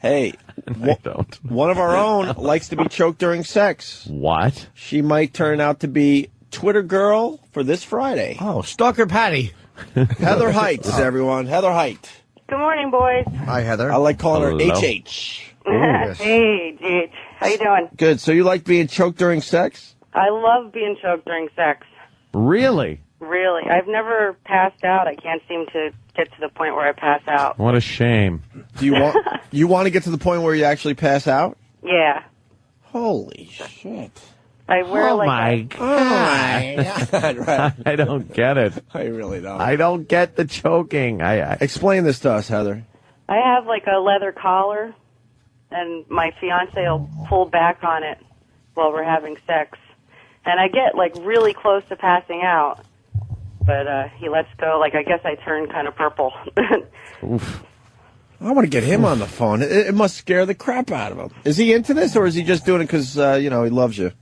Hey, I don't. one of our own likes to be choked during sex. What? She might turn out to be Twitter girl for this Friday. Oh, Stalker Patty. Heather Heights, everyone. Heather Height. Good morning, boys. Hi, Heather. I like calling Hello. her HH. Yes. Hey, Jeet. How you doing? Good. So you like being choked during sex? I love being choked during sex. Really? Really. I've never passed out. I can't seem to get to the point where I pass out. What a shame. Do you want to get to the point where you actually pass out? Yeah. Holy shit. I wear God. Right. I don't get it. I really don't. I don't get the choking. Explain this to us, Heather. I have like a leather collar, and my fiance will pull back on it while we're having sex. And I get like really close to passing out, but he lets go. Like I guess I turn kind of purple. Oof. I want to get him on the phone. It must scare the crap out of him. Is he into this, or is he just doing it because, he loves you?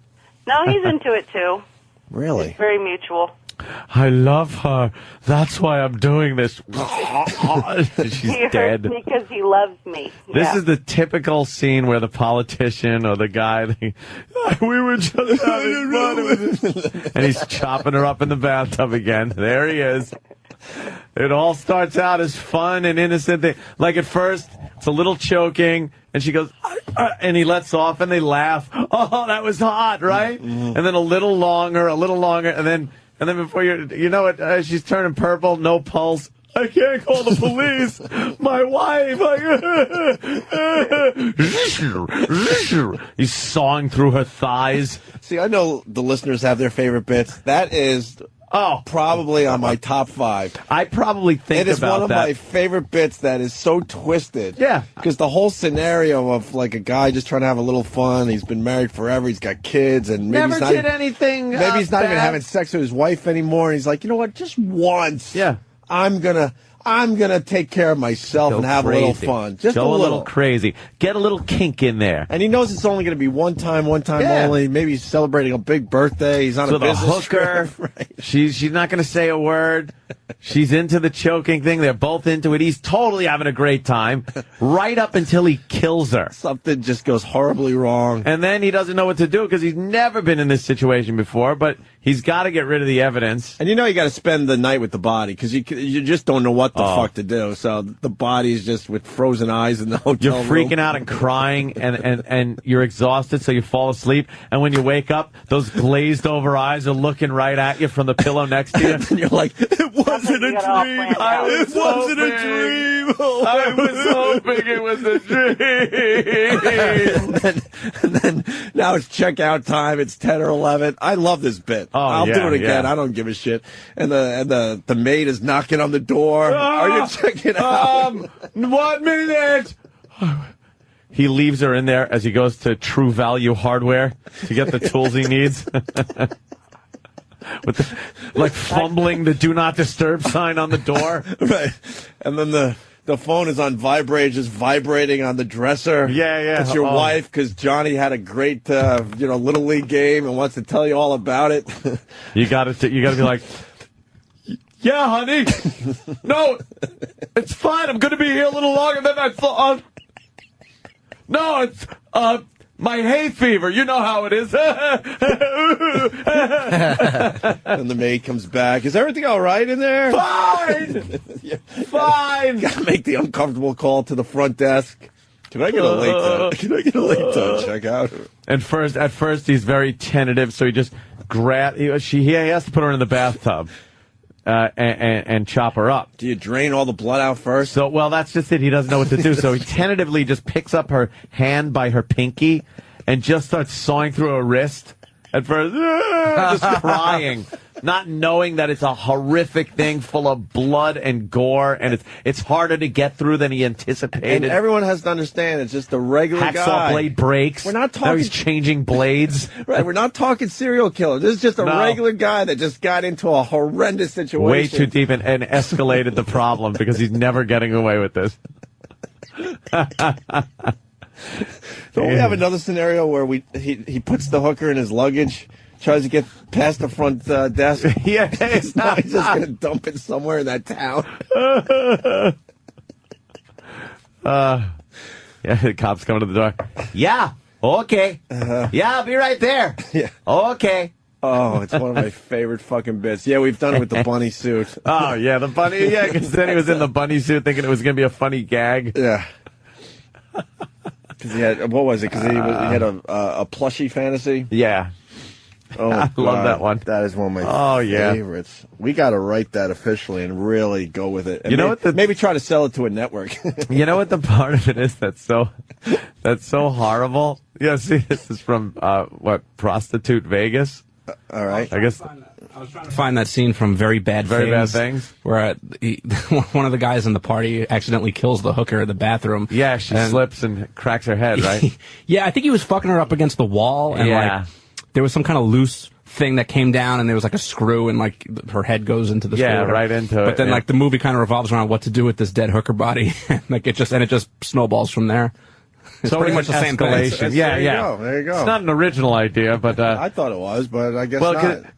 No, he's into it too. Really? It's very mutual. I love her. That's why I'm doing this. She's He dead. hurts me because he loves me. This Yeah. is the typical scene where the politician or the guy, we were just having fun. And he's chopping her up in the bathtub again. There he is. It all starts out as fun and innocent. Like at first, it's a little choking, and she goes, and he lets off, and they laugh. Oh, that was hot, right? And then a little longer, and then before you know it, she's turning purple, no pulse. I can't call the police. My wife. He's sawing through her thighs. See, I know the listeners have their favorite bits. That is probably on my top 5. I probably think It is about one of that. my favorite bits that is so twisted. Yeah. Because the whole scenario of like a guy just trying to have a little fun. He's been married forever. He's got kids, and maybe Never he's not did even, anything. maybe he's not even bad. having sex with his wife anymore. And he's like, you know what? Just once. Yeah. I'm gonna take care of myself Go and have crazy. a little fun. Just Go a little crazy. Get a little kink in there. And he knows it's only going to be one time Yeah. only. Maybe he's celebrating a big birthday. He's on So a the business hooker, trip. Right. she's not going to say a word. She's into the choking thing. They're both into it. He's totally having a great time, right up until he kills her. Something just goes horribly wrong. And then he doesn't know what to do because he's never been in this situation before, but he's got to get rid of the evidence. And you got to spend the night with the body because you just don't know what the fuck to do. So the body's just with frozen eyes in the hotel You're room. freaking out and crying, and you're exhausted, so you fall asleep. And when you wake up, those glazed over eyes are looking right at you from the pillow next to you. And you're like, it wasn't a You got it all dream. planned out. It wasn't a dream. I was hoping it was a dream. and then now it's checkout time. It's 10 or 11. I love this bit. I'll do it again. yeah. I don't give a shit. And the maid is knocking on the door. Are you checking out? 1 minute. He leaves her in there as he goes to True Value Hardware to get the tools he needs. With like fumbling the do not disturb sign on the door. Right. And then the phone is on vibrate, just vibrating on the dresser. Yeah. It's your wife because Johnny had a great, little league game and wants to tell you all about it. You got to be like, yeah, honey. No, it's fine. I'm going to be here a little longer than I thought. No, it's my hay fever. You know how it is. And the maid comes back. Is everything all right in there? Fine. Fine. Gotta make the uncomfortable call to the front desk. Can I get a late time checkout? At first, he's very tentative, so he just he has to put her in the bathtub and chop her up. Do you drain all the blood out first? So, well, that's just it. He doesn't know what to do. So he tentatively just picks up her hand by her pinky and just starts sawing through her wrist. At first, just crying, not knowing that it's a horrific thing full of blood and gore, and it's harder to get through than he anticipated. And everyone has to understand it's just a regular Hacksaw guy. blade breaks. We're not Now talking. he's changing blades. Right, we're not talking serial killer. This is just a No. regular guy that just got into a horrendous situation. Way too deep and escalated the problem because he's never getting away with this. Don't we have another scenario where he puts the hooker in his luggage, tries to get past the front desk? Yeah. Now he's just going to dump it somewhere in that town. Yeah, the cops come to the door. Yeah, okay. Yeah, I'll be right there. Yeah. Okay. Oh, it's one of my favorite fucking bits. Yeah, we've done it with the bunny suit. Oh, yeah, the bunny. Yeah, because then he was in the bunny suit thinking it was going to be a funny gag. Yeah. Because he had, what was it? Because he had a plushie fantasy. Yeah. Oh, I love that one. That is one of my yeah. favorites. We got to write that officially and really go with it. And You know what? Maybe try to sell it to a network. You know what the part of it is that's so horrible? Yeah, see, this is from, Prostitute Vegas? All right. I guess. I was trying to find that scene from Very Bad Things. Where one of the guys in the party accidentally kills the hooker in the bathroom. Yeah, she slips and cracks her head, right? Yeah, I think he was fucking her up against the wall, and like there was some kind of loose thing that came down, and there was like a screw, and like her head goes into the screw. Yeah, right into it. But then like the movie kind of revolves around what to do with this dead hooker body, like it just snowballs from there. It's so pretty much the same thing. escalation. Yeah, there you go. There you go. It's not an original idea, but I thought it was, but I guess well, not.